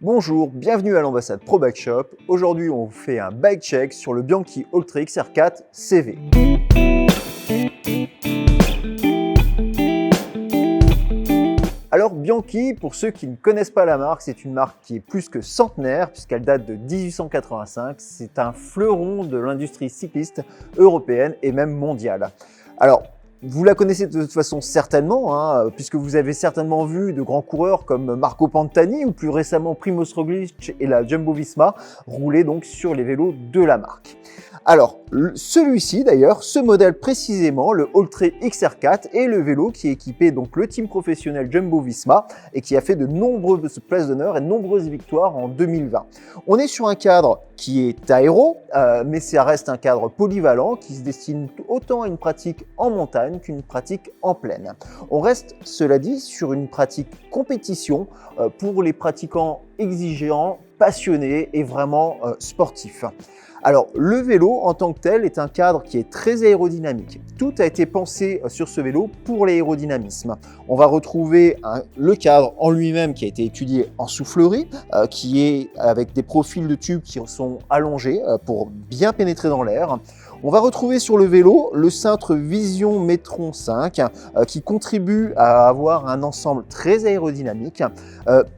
Bonjour, bienvenue à l'ambassade Pro Bike Shop. Aujourd'hui, on vous fait un bike check sur le Bianchi Ultra XR4 CV. Alors Bianchi, pour ceux qui ne connaissent pas la marque, c'est une marque qui est plus que centenaire puisqu'elle date de 1885. C'est un fleuron de l'industrie cycliste européenne et même mondiale. Alors, vous la connaissez de toute façon certainement, puisque vous avez certainement vu de grands coureurs comme Marco Pantani ou plus récemment Primož Roglič et la Jumbo-Visma rouler donc sur les vélos de la marque. Alors, celui-ci d'ailleurs, ce modèle précisément, le Ultra XR4, est le vélo qui est équipé donc le team professionnel Jumbo-Visma et qui a fait de nombreuses places d'honneur et de nombreuses victoires en 2020. On est sur un cadre qui est aéro, mais ça reste un cadre polyvalent qui se destine autant à une pratique en montagne qu'une pratique en plaine. On reste, cela dit, sur une pratique compétition pour les pratiquants exigeants, passionnés et vraiment sportifs. Alors, le vélo en tant que tel est un cadre qui est très aérodynamique. Tout a été pensé sur ce vélo pour l'aérodynamisme. On va retrouver le cadre en lui-même qui a été étudié en soufflerie, qui est avec des profils de tubes qui sont allongés pour bien pénétrer dans l'air. On va retrouver sur le vélo le cintre Vision Metron 5 qui contribue à avoir un ensemble très aérodynamique.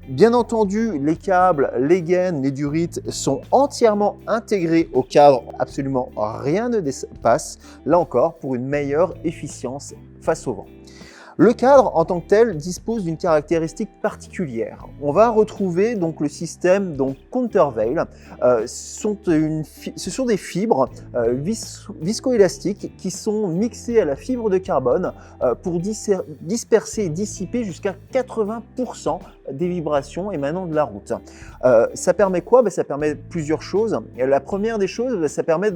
Bien entendu, les câbles, les gaines, les durites sont entièrement intégrés au cadre, absolument rien ne dépasse, là encore pour une meilleure efficience face au vent. Le cadre en tant que tel dispose d'une caractéristique particulière. On va retrouver donc le système Countervail. Ce sont des fibres viscoélastiques qui sont mixées à la fibre de carbone pour disperser et dissiper jusqu'à 80% des vibrations émanant de la route. Ça permet quoi? Ça permet plusieurs choses. La première des choses, ça permet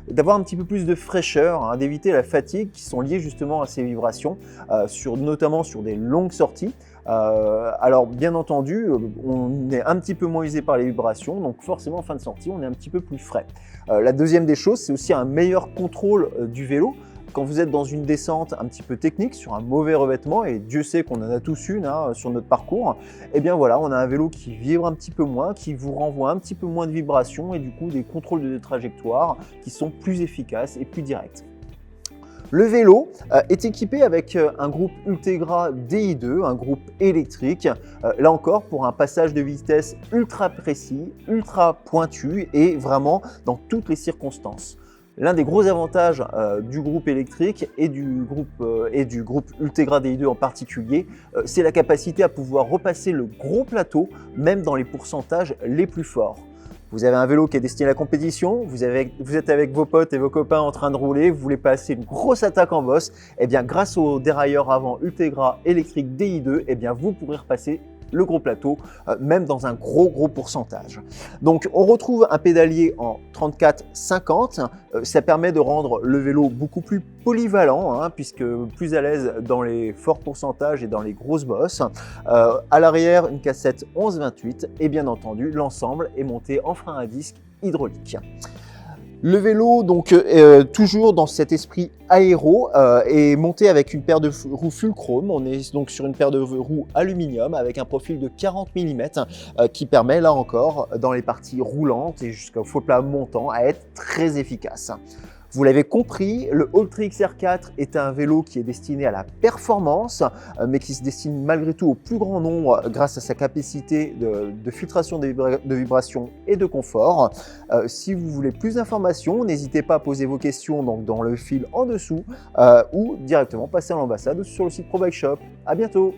d'avoir un petit peu plus de fraîcheur, d'éviter la fatigue qui sont liées justement à ces vibrations, notamment sur des longues sorties. Alors bien entendu, on est un petit peu moins usé par les vibrations, donc forcément en fin de sortie, on est un petit peu plus frais. La deuxième des choses, c'est aussi un meilleur contrôle du vélo. Quand vous êtes dans une descente un petit peu technique, sur un mauvais revêtement, et Dieu sait qu'on en a tous une sur notre parcours, et bien voilà, on a un vélo qui vibre un petit peu moins, qui vous renvoie un petit peu moins de vibrations et du coup des contrôles de trajectoire qui sont plus efficaces et plus directs. Le vélo est équipé avec un groupe Ultegra Di2, un groupe électrique, là encore pour un passage de vitesse ultra précis, ultra pointu et vraiment dans toutes les circonstances. L'un des gros avantages du groupe électrique et du groupe Ultegra Di2 en particulier, c'est la capacité à pouvoir repasser le gros plateau, même dans les pourcentages les plus forts. Vous avez un vélo qui est destiné à la compétition, vous êtes avec vos potes et vos copains en train de rouler, vous voulez passer une grosse attaque en bosse, et bien grâce au dérailleur avant Ultegra électrique Di2, et bien vous pourrez repasser le gros plateau, même dans un gros pourcentage. Donc on retrouve un pédalier en 34-50, ça permet de rendre le vélo beaucoup plus polyvalent, puisque plus à l'aise dans les forts pourcentages et dans les grosses bosses. À l'arrière, une cassette 11-28 et bien entendu, l'ensemble est monté en frein à disque hydraulique. Le vélo, donc toujours dans cet esprit aéro, est monté avec une paire de roues Fulchrome. On est donc sur une paire de roues aluminium avec un profil de 40 mm qui permet là encore, dans les parties roulantes et jusqu'au faux plat montant, à être très efficace. Vous l'avez compris, le Ultra XR4 est un vélo qui est destiné à la performance, mais qui se destine malgré tout au plus grand nombre grâce à sa capacité de filtration de vibrations et de confort. Si vous voulez plus d'informations, n'hésitez pas à poser vos questions dans le fil en dessous ou directement passer à l'ambassade ou sur le site Pro Bike Shop. À bientôt!